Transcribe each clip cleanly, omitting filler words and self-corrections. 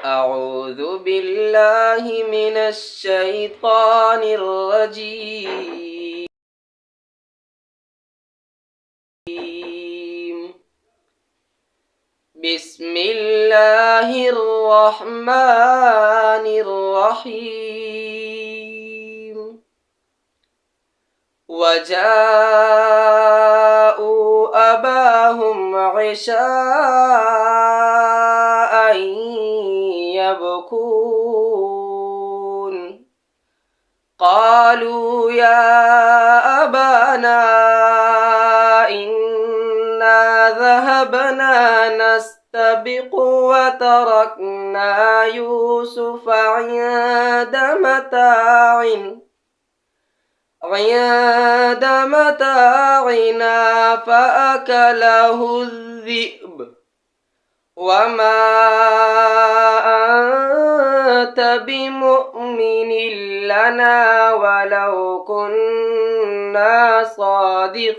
أعوذ بالله من الشيطان الرجيم. بسم الله الرحمن الرحيم. وجاءوا أباهم عشاء يبكون قالوا يا أبانا إنا ذهبنا نستبق وتركنا يوسف عند متاعنا فأكله الذئب وما أنت بمؤمن لنا ولو كنا صادقين.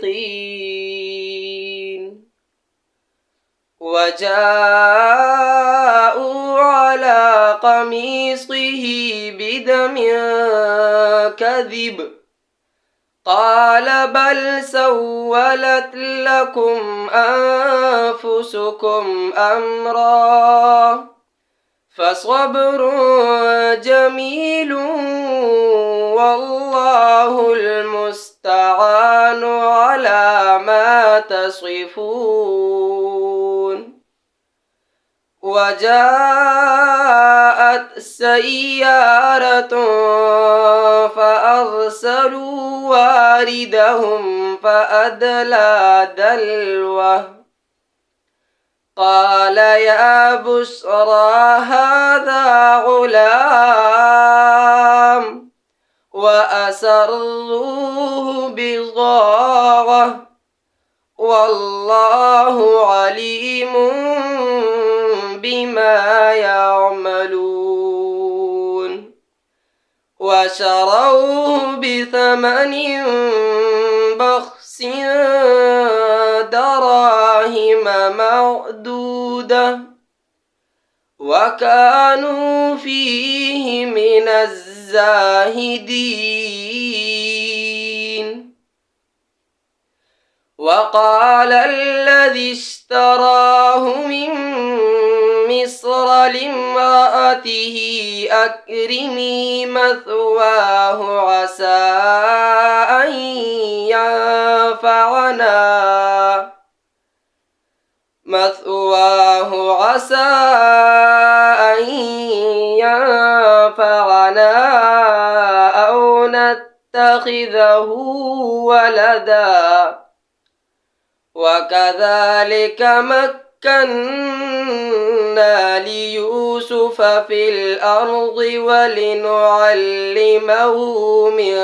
وجاءوا على قميصه بدم كذب قال بل سولت لكم أنفسكم أمرا فصبر جميل والله المستعان على ما تصفون. وجاءت سيارة فأرسلوا واردهم فأدلى دلوه قال يا بشرى هذا غلام وأسروه بضاعة والله عليم بما يعملون. وشروه بثمن بخس دراهم معدودة وكانوا فيه من الزاهدين. وقال الذي اشتراه من مصر لامرأته أكرمي مثواه عسى أن ينفعنا أو نتخذه ولدا وكذلك مكنا ليوسف في الأرض ولنعلمه من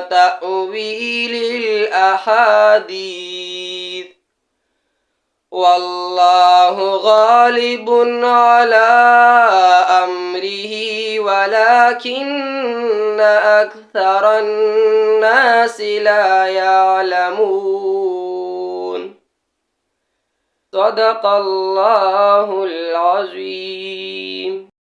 تأويل الأحاديث والله غالب على أمره ولكن أكثر الناس لا يعلمون. صدق الله العظيم.